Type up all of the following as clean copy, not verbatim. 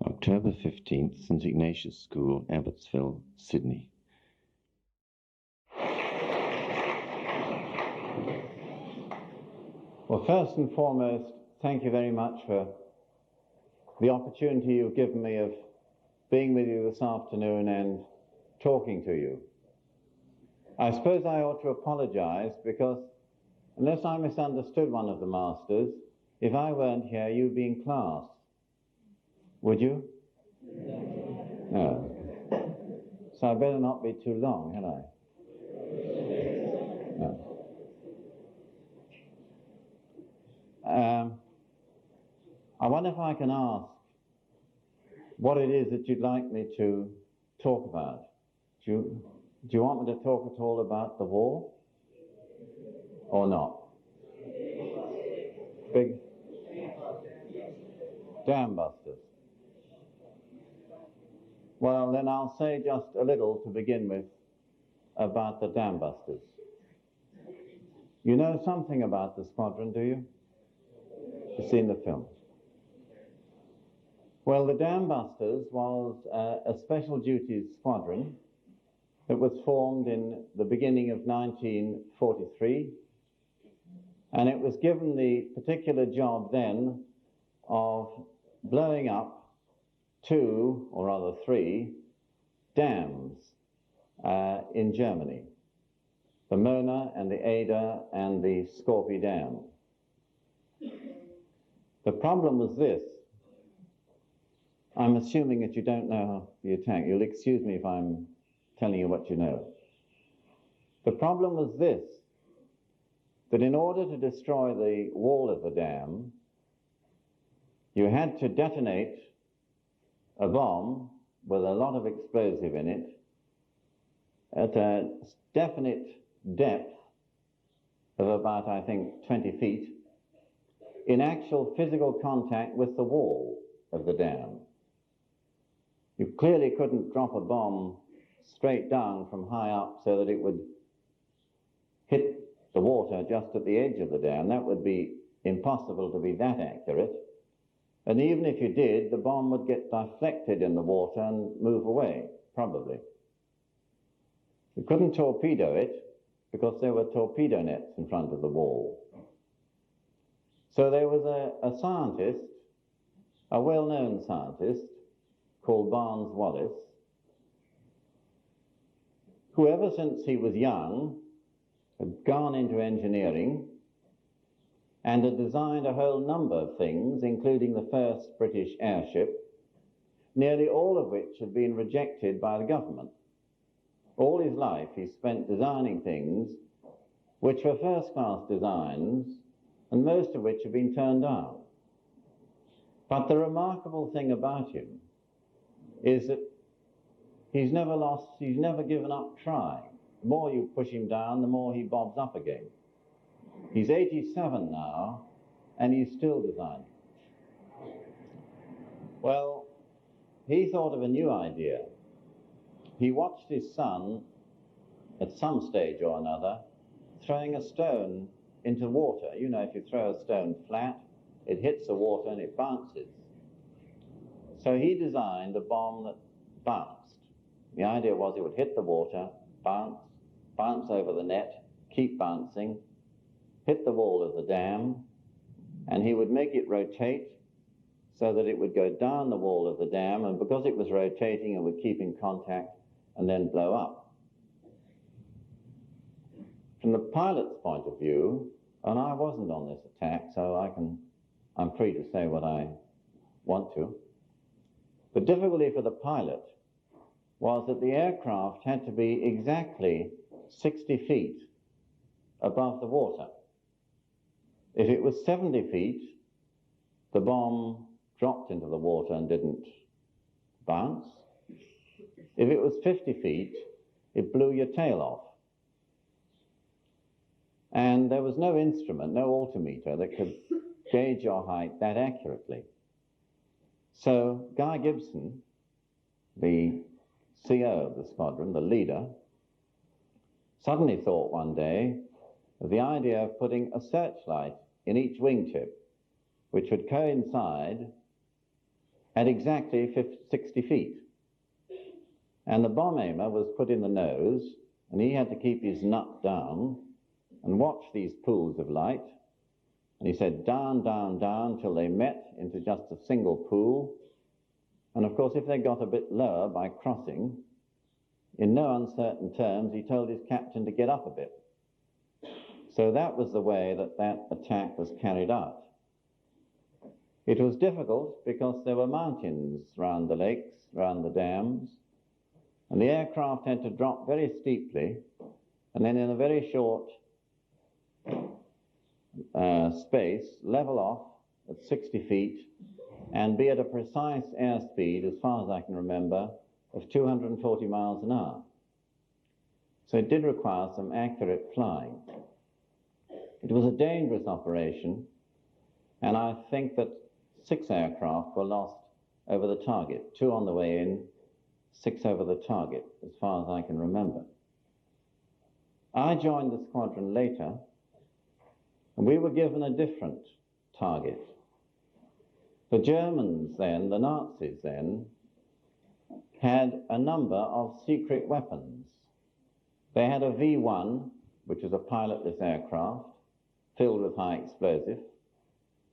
October 15th, St. Ignatius School, Abbotsville, Sydney. Well, first and foremost, thank you very much for the opportunity you've given me of being with you this afternoon and talking to you. I suppose I ought to apologize because unless I misunderstood one of the masters, if I weren't here, you'd be in class. Would you? No. So I better not be too long, had I? No. I wonder if I can ask what it is that you'd like me to talk about. Do you want me to talk at all about the war? Or not? Big dam busters. Well, then I'll say just a little to begin with about the dam busters. You know something about the squadron, do you? You've seen the film. Well, the Dam Busters was a special duties squadron that was formed in the beginning of 1943, and it was given the particular job then of blowing up 2, or rather 3, dams in Germany, the Mona and the Ada and the Scorpy Dam. The problem was this. I'm assuming that you don't know the attack. You'll excuse me if I'm telling you what you know. The problem was this, that in order to destroy the wall of the dam, you had to detonate a bomb with a lot of explosive in it at a definite depth of about, I think, 20 feet in actual physical contact with the wall of the dam. You clearly couldn't drop a bomb straight down from high up so that it would hit the water just at the edge of the dam. That would be impossible to be that accurate. And even if you did, the bomb would get deflected in the water and move away, probably. You couldn't torpedo it because there were torpedo nets in front of the wall. So there was a scientist, a well-known scientist, called Barnes Wallis, who ever since he was young had gone into engineering and had designed a whole number of things, including the first British airship, nearly all of which had been rejected by the government. All his life he spent designing things which were first-class designs, and most of which have been turned down. But the remarkable thing about him is that he's never given up trying. The more you push him down, the more he bobs up again. He's 87 now, and he's still designing. Well, he thought of a new idea. He watched his son, at some stage or another, throwing a stone into water. You know, if you throw a stone flat, it hits the water and it bounces. So he designed a bomb that bounced. The idea was it would hit the water, bounce over the net, keep bouncing, hit the wall of the dam, and he would make it rotate so that it would go down the wall of the dam, and because it was rotating, it would keep in contact and then blow up. From the pilot's point of view, and I wasn't on this attack, so I'm free to say what I want to. The difficulty for the pilot was that the aircraft had to be exactly 60 feet above the water. If it was 70 feet, the bomb dropped into the water and didn't bounce. If it was 50 feet, it blew your tail off. And there was no instrument, no altimeter that could gauge your height that accurately. So Guy Gibson, the CO of the squadron, the leader, suddenly thought one day of the idea of putting a searchlight in each wingtip, which would coincide at exactly 60 feet. And the bomb aimer was put in the nose, and he had to keep his nut down and watch these pools of light. And he said down, down, down till they met into just a single pool. And of course, if they got a bit lower by crossing, in no uncertain terms, he told his captain to get up a bit. So that was the way that that attack was carried out. It was difficult because there were mountains round the lakes, round the dams, and the aircraft had to drop very steeply, and then in a very short space, level off at 60 feet, and be at a precise airspeed, as far as I can remember, of 240 miles an hour. So it did require some accurate flying. It was a dangerous operation, and I think that 6 aircraft were lost over the target, 2 on the way in, 6 over the target, as far as I can remember. I joined the squadron later, and we were given a different target. The Germans then, the Nazis then, had a number of secret weapons. They had a V-1, which was a pilotless aircraft, filled with high explosive,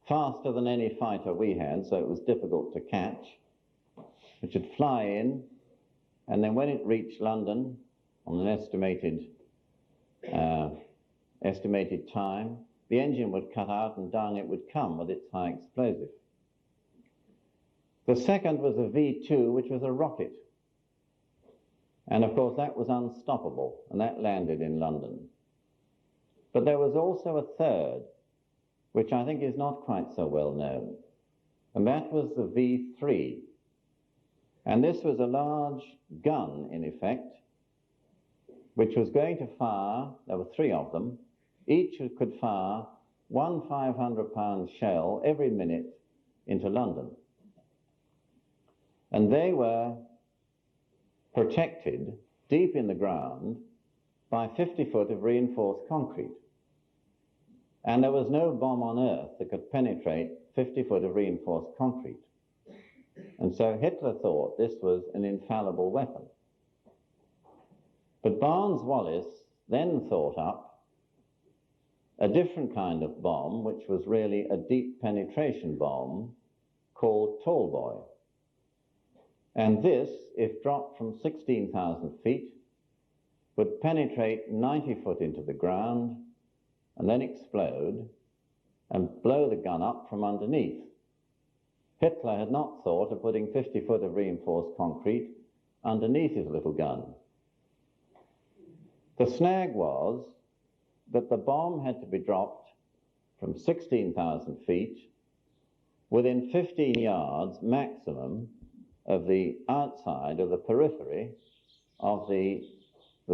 faster than any fighter we had, so it was difficult to catch, which would fly in, and then when it reached London on an estimated time, the engine would cut out and down it would come with its high explosive. The second was a V-2, which was a rocket. And of course that was unstoppable, and that landed in London. But there was also a third, which I think is not quite so well known, and that was the V-3. And this was a large gun, in effect, which was going to fire, there were 3 of them, each could fire 1 500-pound shell every minute into London. And they were protected deep in the ground by 50 foot of reinforced concrete. And there was no bomb on earth that could penetrate 50 foot of reinforced concrete. And so Hitler thought this was an infallible weapon. But Barnes-Wallis then thought up a different kind of bomb, which was really a deep penetration bomb called Tall Boy. And this, if dropped from 16,000 feet, would penetrate 90 foot into the ground and then explode and blow the gun up from underneath. Hitler had not thought of putting 50 foot of reinforced concrete underneath his little gun. The snag was that the bomb had to be dropped from 16,000 feet within 15 yards maximum of the outside of the periphery of the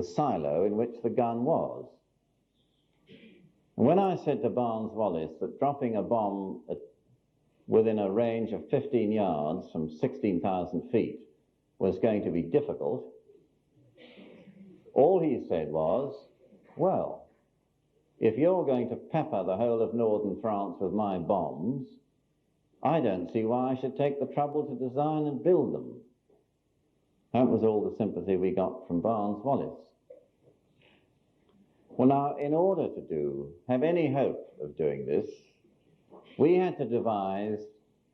silo in which the gun was. And when I said to Barnes-Wallis that dropping a bomb within a range of 15 yards from 16,000 feet was going to be difficult, all he said was, well, if you're going to pepper the whole of northern France with my bombs, I don't see why I should take the trouble to design and build them. That was all the sympathy we got from Barnes-Wallis. Well, now, in order to have any hope of doing this, we had to devise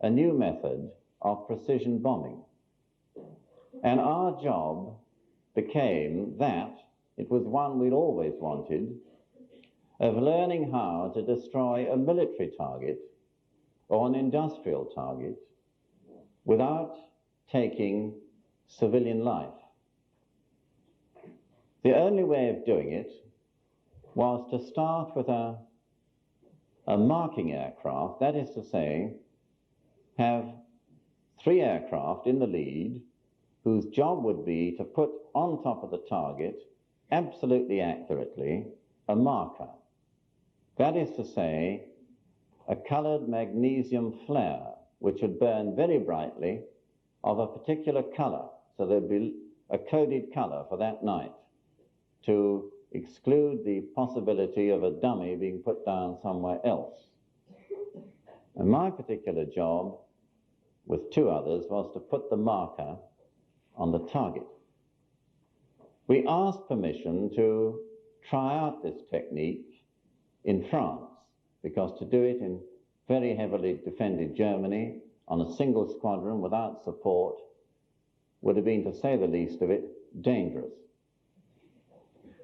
a new method of precision bombing. And our job became that, it was one we'd always wanted, of learning how to destroy a military target or an industrial target without taking civilian life. The only way of doing it was to start with a marking aircraft, that is to say, have 3 aircraft in the lead whose job would be to put on top of the target, absolutely accurately, a marker. That is to say, a colored magnesium flare, which would burn very brightly of a particular color. So there'd be a coded color for that night to exclude the possibility of a dummy being put down somewhere else. And my particular job with 2 others, was to put the marker on the target. We asked permission to try out this technique in France, because to do it in very heavily defended Germany on a single squadron without support would have been, to say the least of it, dangerous.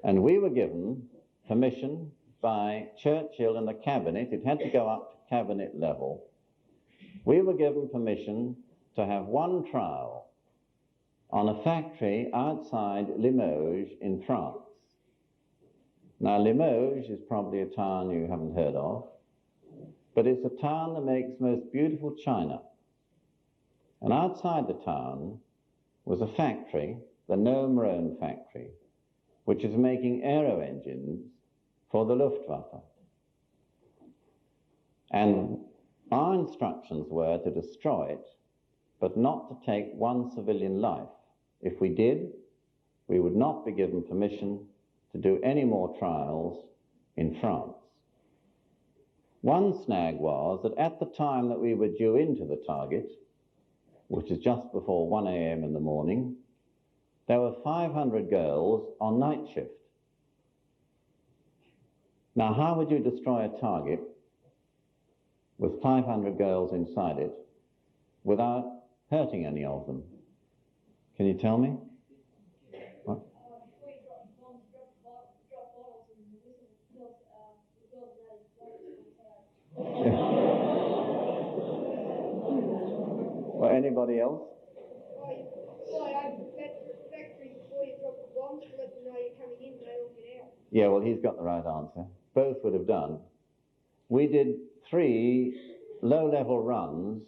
And we were given permission by Churchill and the cabinet. It had to go up to cabinet level. We were given permission to have one trial on a factory outside Limoges in France. Now, Limoges is probably a town you haven't heard of, but it's a town that makes most beautiful china. And outside the town was a factory, the Rhone factory, which is making aero engines for the Luftwaffe. And our instructions were to destroy it, but not to take one civilian life. If we did, we would not be given permission to do any more trials in France. One snag was that at the time that we were due into the target, which is just before 1 a.m. in the morning, there were 500 girls on night shift. Now, how would you destroy a target with 500 girls inside it without hurting any of them? Can you tell me? What? Well, anybody else? Yeah, well, he's got the right answer. Both would have done. We did 3 low-level runs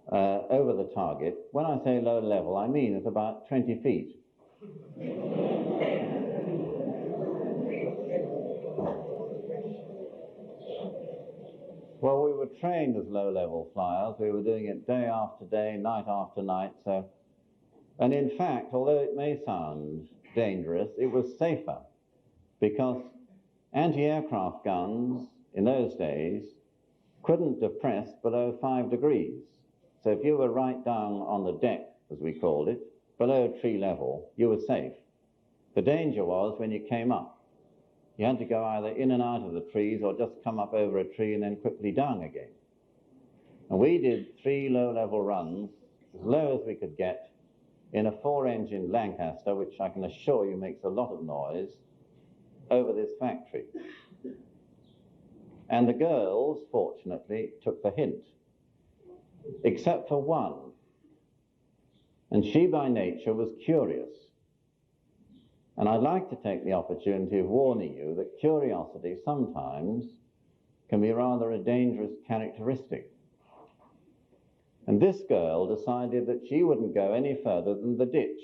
over the target. When I say low level, I mean at about 20 feet. Well, we were trained as low-level flyers. We were doing it day after day, night after night. And in fact, although it may sound dangerous, it was safer, because anti-aircraft guns in those days couldn't depress below 5 degrees. So if you were right down on the deck, as we called it, below tree level, you were safe. The danger was when you came up. You had to go either in and out of the trees or just come up over a tree and then quickly down again. And we did 3 low-level runs, as low as we could get, in a 4-engine Lancaster, which I can assure you makes a lot of noise, over this factory. And the girls, fortunately, took the hint, except for one. And she, by nature, was curious. And I'd like to take the opportunity of warning you that curiosity sometimes can be rather a dangerous characteristic. And this girl decided that she wouldn't go any further than the ditch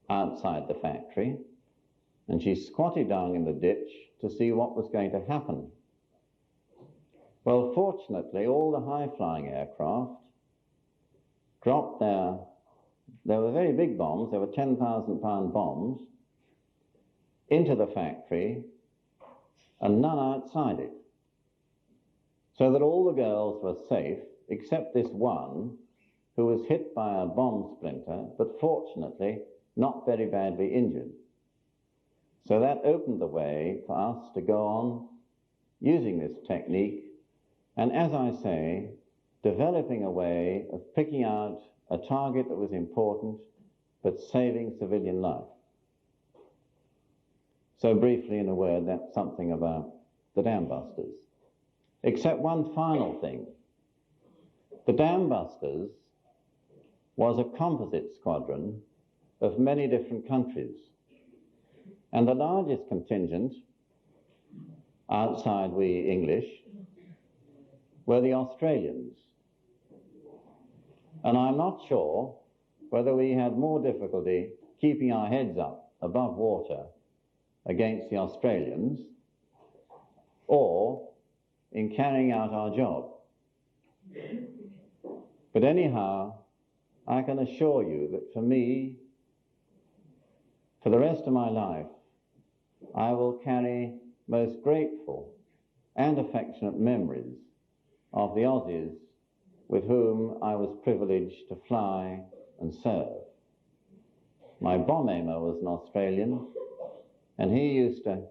outside the factory, and she squatted down in the ditch to see what was going to happen. Well, fortunately, all the high-flying aircraft dropped they were very big bombs, they were 10,000-pound bombs, into the factory, and none outside it. So that all the girls were safe, except this one, who was hit by a bomb splinter, but fortunately not very badly injured. So that opened the way for us to go on using this technique, and as I say, developing a way of picking out a target that was important, but saving civilian life. So briefly, in a word, that's something about the dam busters. Except one final thing. The dam busters was a composite squadron of many different countries. And the largest contingent, outside we English, were the Australians. And I'm not sure whether we had more difficulty keeping our heads up above water against the Australians or in carrying out our job. But anyhow, I can assure you that for me, for the rest of my life, I will carry most grateful and affectionate memories of the Aussies with whom I was privileged to fly and serve. My bomb aimer was an Australian, and he used to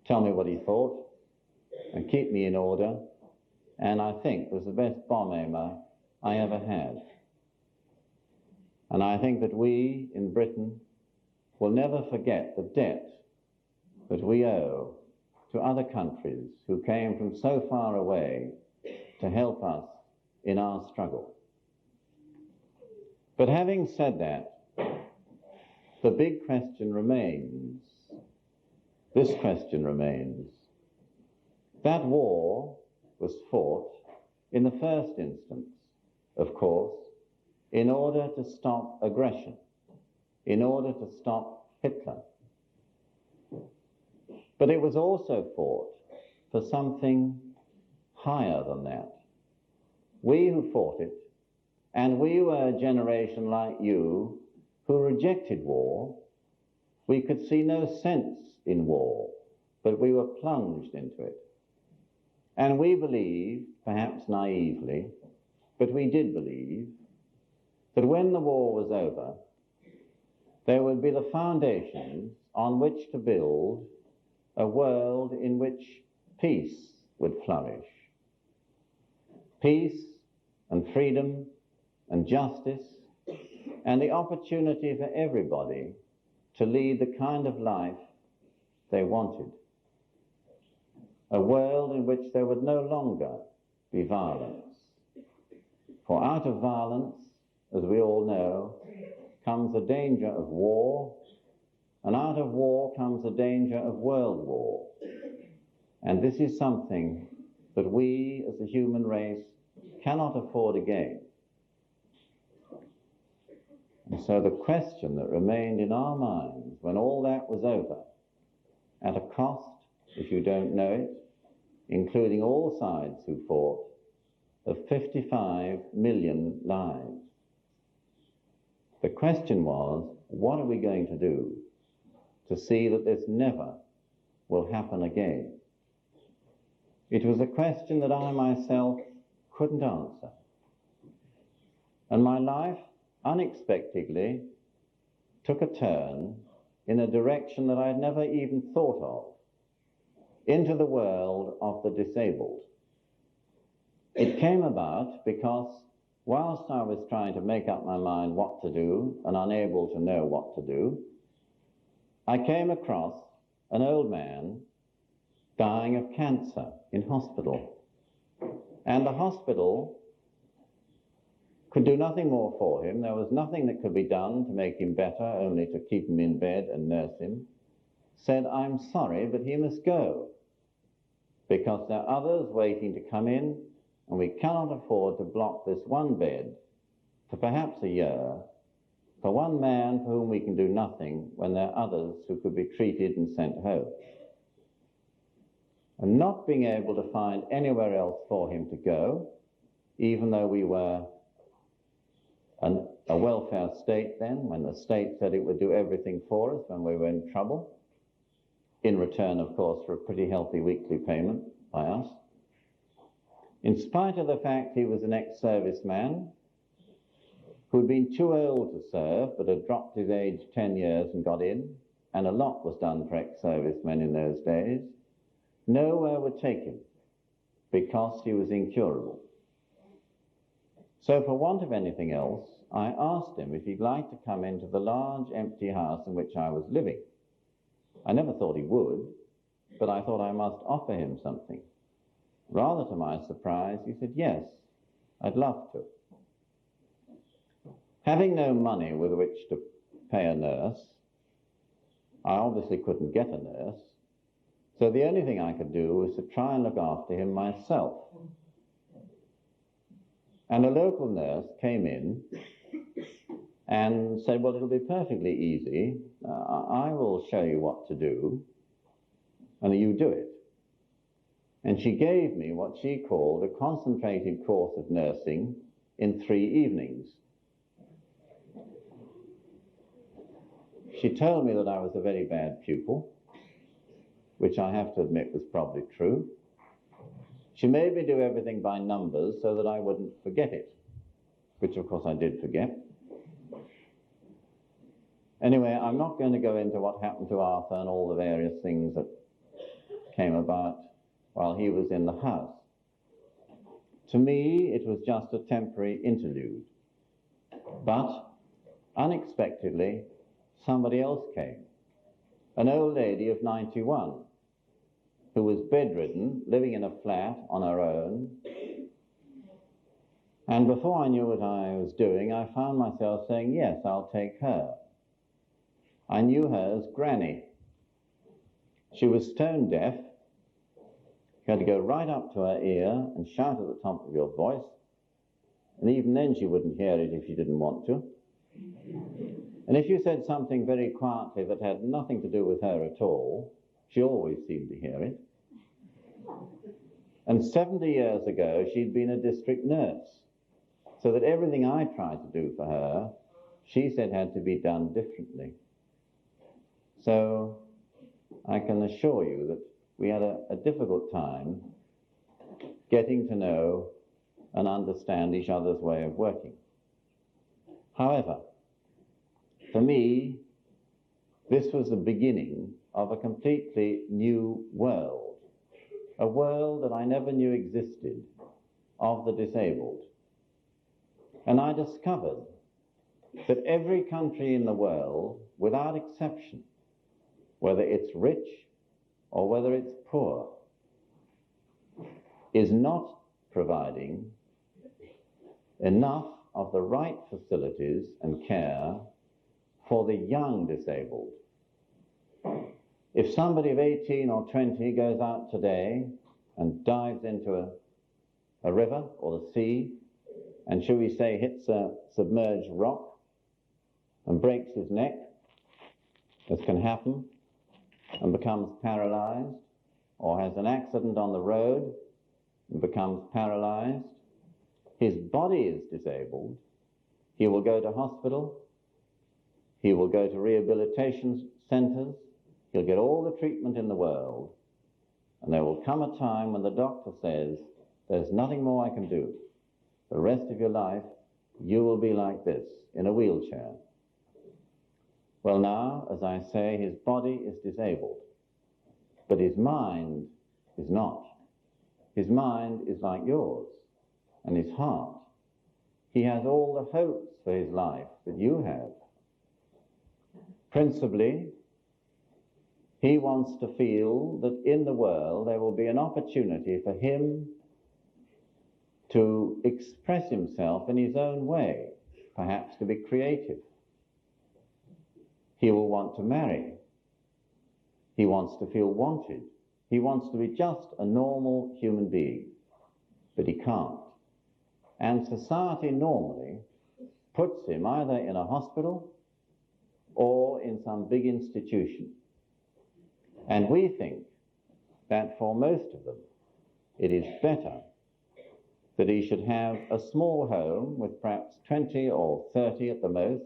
tell me what he thought and keep me in order, and I think was the best bomb aimer I ever had. And I think that we in Britain will never forget the debt that we owe to other countries who came from so far away to help us in our struggle. But having said that, the big question remains, this question remains. That war was fought in the first instance, of course, in order to stop aggression, in order to stop Hitler. But it was also fought for something higher than that. We who fought it, and we were a generation like you who rejected war, we could see no sense in war, but we were plunged into it. And we believed, perhaps naively, but we did believe, that when the war was over, there would be the foundations on which to build a world in which peace would flourish. Peace and freedom and justice and the opportunity for everybody to lead the kind of life they wanted. A world in which there would no longer be violence. For out of violence, as we all know, comes the danger of war, and out of war comes the danger of world war. And this is something that we as the human race cannot afford again. And so the question that remained in our minds when all that was over, at a cost, if you don't know it, including all sides who fought, of 55 million lives. The question was, what are we going to do to see that this never will happen again? It was a question that I myself couldn't answer. And my life unexpectedly took a turn in a direction that I'd never even thought of, into the world of the disabled. It came about because whilst I was trying to make up my mind what to do and unable to know what to do, I came across an old man dying of cancer in hospital. And the hospital could do nothing more for him. There was nothing that could be done to make him better, only to keep him in bed and nurse him. Said, I'm sorry, but he must go, because there are others waiting to come in, and we cannot afford to block this one bed for perhaps a year for one man for whom we can do nothing when there are others who could be treated and sent home. And not being able to find anywhere else for him to go, even though we were a welfare state then, when the state said it would do everything for us when we were in trouble, in return, of course, for a pretty healthy weekly payment by us. In spite of the fact he was an ex-serviceman who'd been too old to serve, but had dropped his age 10 years and got in, and a lot was done for ex-servicemen in those days, nowhere would take him because he was incurable. So for want of anything else, I asked him if he'd like to come into the large empty house in which I was living. I never thought he would, but I thought I must offer him something. Rather to my surprise, he said, yes, I'd love to. Having no money with which to pay a nurse, I obviously couldn't get a nurse, so the only thing I could do was to try and look after him myself. And a local nurse came in and said, well, it'll be perfectly easy. I will show you what to do, and you do it. And she gave me what she called a concentrated course of nursing in 3 evenings. She told me that I was a very bad pupil, which I have to admit was probably true. She made me do everything by numbers so that I wouldn't forget it, which of course I did forget. Anyway, I'm not going to go into what happened to Arthur and all the various things that came about while he was in the house. To me, it was just a temporary interlude. But, unexpectedly, somebody else came. An old lady of 91, who was bedridden, living in a flat on her own. And before I knew what I was doing, I found myself saying, yes, I'll take her. I knew her as Granny. She was stone deaf. You had to go right up to her ear and shout at the top of your voice. And even then she wouldn't hear it if you didn't want to. And if you said something very quietly that had nothing to do with her at all, she always seemed to hear it. And 70 years ago, she'd been a district nurse, so that everything I tried to do for her, she said had to be done differently. So I can assure you that we had a difficult time getting to know and understand each other's way of working. However, for me, this was the beginning of a completely new world, a world that I never knew existed, of the disabled. And I discovered that every country in the world, without exception, whether it's rich or whether it's poor, is not providing enough of the right facilities and care for the young disabled. If somebody of 18 or 20 goes out today and dives into a river or the sea, and shall we say hits a submerged rock and breaks his neck, as can happen, and becomes paralyzed, or has an accident on the road and becomes paralyzed, his body is disabled, he will go to hospital, he will go to rehabilitation centers, he'll get all the treatment in the world, and there will come a time when the doctor says, there's nothing more I can do. The rest of your life, you will be like this, in a wheelchair. Well now, as I say, his body is disabled, but his mind is not. His mind is like yours, and his heart. He has all the hopes for his life that you have. Principally, he wants to feel that in the world there will be an opportunity for him to express himself in his own way, perhaps to be creative. He will want to marry. He wants to feel wanted. He wants to be just a normal human being, but he can't. And society normally puts him either in a hospital or in some big institution. And we think that for most of them, it is better that he should have a small home with perhaps 20 or 30 at the most,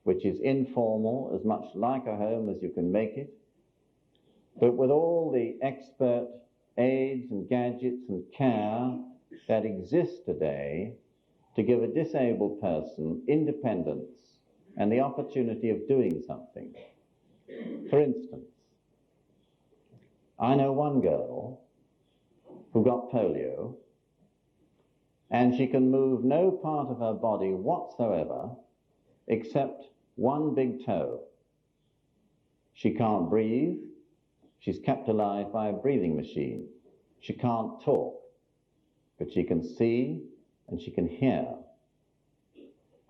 which is informal, as much like a home as you can make it, but with all the expert aids and gadgets and care that exist today to give a disabled person independence and the opportunity of doing something. For instance, I know one girl who got polio, and she can move no part of her body whatsoever except one big toe. She can't breathe. She's kept alive by a breathing machine. She can't talk, but she can see and she can hear.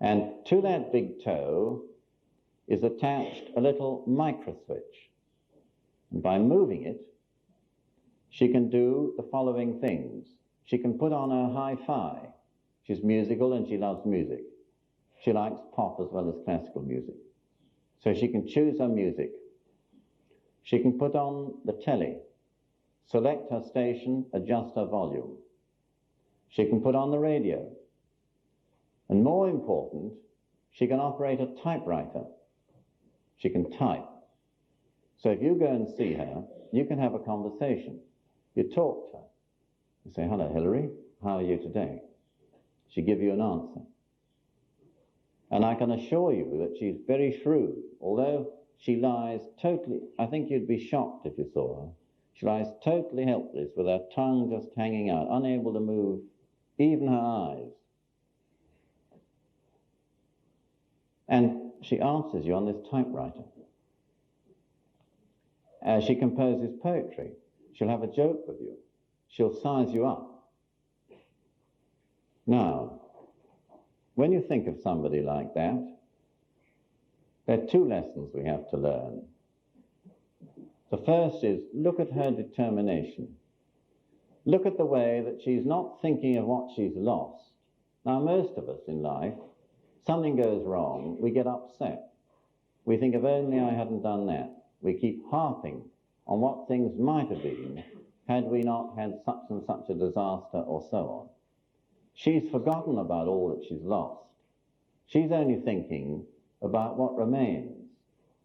And to that big toe is attached a little microswitch. And by moving it, she can do the following things. She can put on her hi-fi. She's musical and she loves music. She likes pop as well as classical music. So she can choose her music. She can put on the telly, select her station, adjust her volume. She can put on the radio. And more important, she can operate a typewriter. She can type. So if you go and see her, you can have a conversation. You talk to her. You say, hello, Hilary, how are you today? She'll give you an answer. And I can assure you that she's very shrewd, although she lies totally, I think you'd be shocked if you saw her. She lies totally helpless with her tongue just hanging out, unable to move even her eyes. And she answers you on this typewriter. As she composes poetry, she'll have a joke with you. She'll size you up. Now, when you think of somebody like that, there are two lessons we have to learn. The first is, look at her determination. Look at the way that she's not thinking of what she's lost. Now, most of us in life, something goes wrong, we get upset. We think, if only I hadn't done that. We keep harping on what things might have been had we not had such and such a disaster or so on. She's forgotten about all that she's lost. She's only thinking about what remains,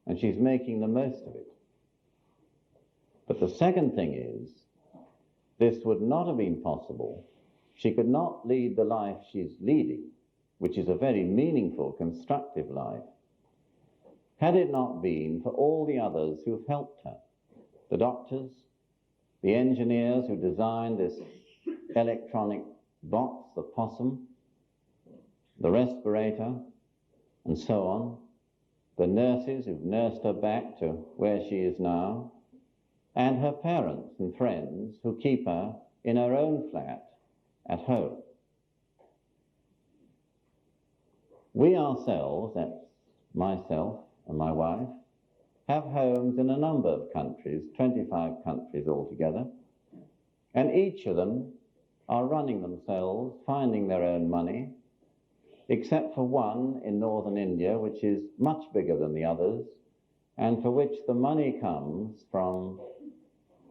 and she's making the most of it. But the second thing is, this would not have been possible. She could not lead the life she's leading, which is a very meaningful, constructive life, had it not been for all the others who've helped her. The doctors, the engineers who designed this electronic box, the possum, the respirator, and so on, the nurses who've nursed her back to where she is now, and her parents and friends who keep her in her own flat at home. We ourselves, that's myself and my wife, have homes in a number of countries, 25 countries altogether, and each of them are running themselves, finding their own money, except for one in northern India, which is much bigger than the others, and for which the money comes from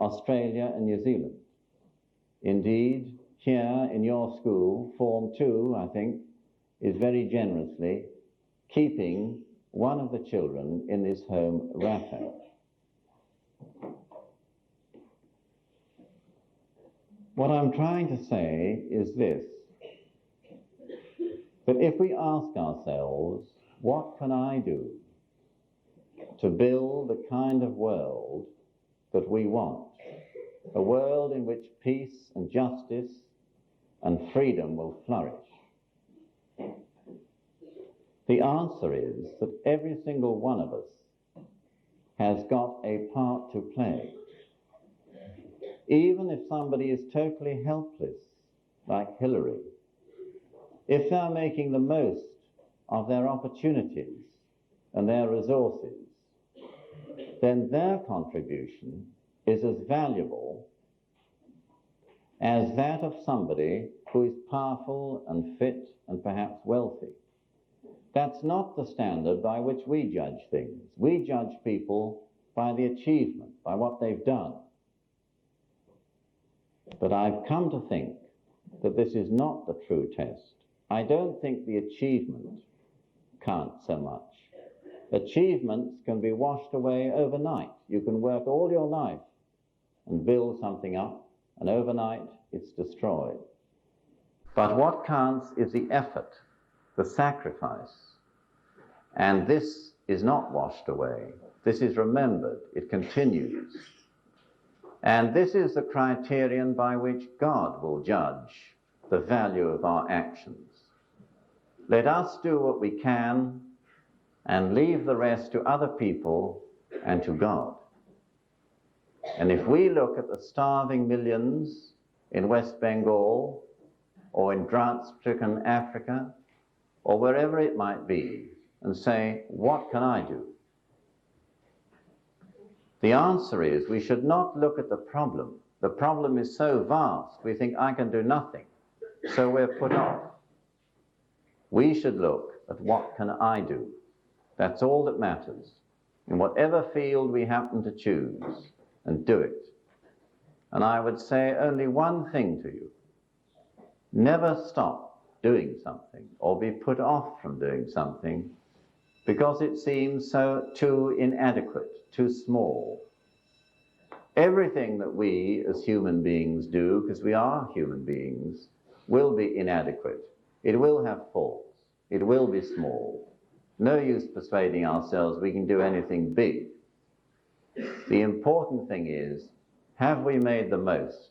Australia and New Zealand. Indeed, here in your school, Form 2, I think, is very generously keeping one of the children in this home, Raphael. What I'm trying to say is this, that if we ask ourselves, what can I do to build the kind of world that we want, a world in which peace and justice and freedom will flourish? The answer is that every single one of us has got a part to play. Even if somebody is totally helpless, like Hilary, if they're making the most of their opportunities and their resources, then their contribution is as valuable as that of somebody who is powerful and fit and perhaps wealthy. That's not the standard by which we judge things. We judge people by the achievement, by what they've done. But I've come to think that this is not the true test. I don't think the achievement counts so much. Achievements can be washed away overnight. You can work all your life and build something up, and overnight it's destroyed. But what counts is the effort, the sacrifice. And this is not washed away. This is remembered. It continues. And this is the criterion by which God will judge the value of our actions. Let us do what we can and leave the rest to other people and to God. And if we look at the starving millions in West Bengal or in drought-stricken Africa or wherever it might be and say, what can I do? The answer is we should not look at the problem. The problem is so vast, we think I can do nothing, so we're put off. We should look at what can I do. That's all that matters, in whatever field we happen to choose, and do it. And I would say only one thing to you. Never stop doing something or be put off from doing something because it seems so too inadequate, too small. Everything that we as human beings do, because we are human beings, will be inadequate. It will have faults. It will be small. No use persuading ourselves we can do anything big. The important thing is, have we made the most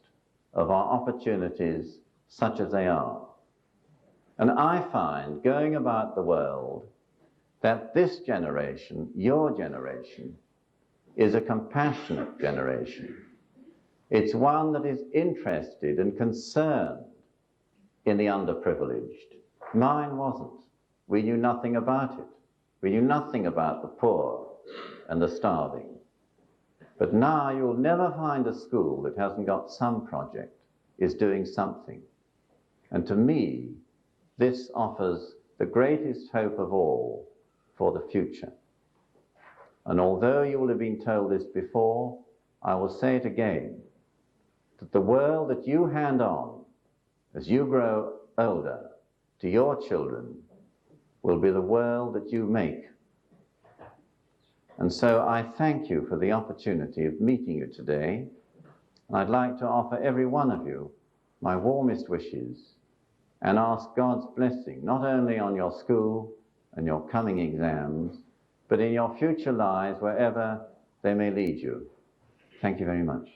of our opportunities such as they are? And I find, going about the world, that this generation, your generation, is a compassionate generation. It's one that is interested and concerned in the underprivileged. Mine wasn't. We knew nothing about it. We knew nothing about the poor and the starving. But now you'll never find a school that hasn't got some project, is doing something. And to me, this offers the greatest hope of all for the future. And although you will have been told this before, I will say it again, that the world that you hand on as you grow older to your children will be the world that you make. And so I thank you for the opportunity of meeting you today. And I'd like to offer every one of you my warmest wishes and ask God's blessing, not only on your school and your coming exams, but in your future lives, wherever they may lead you. Thank you very much.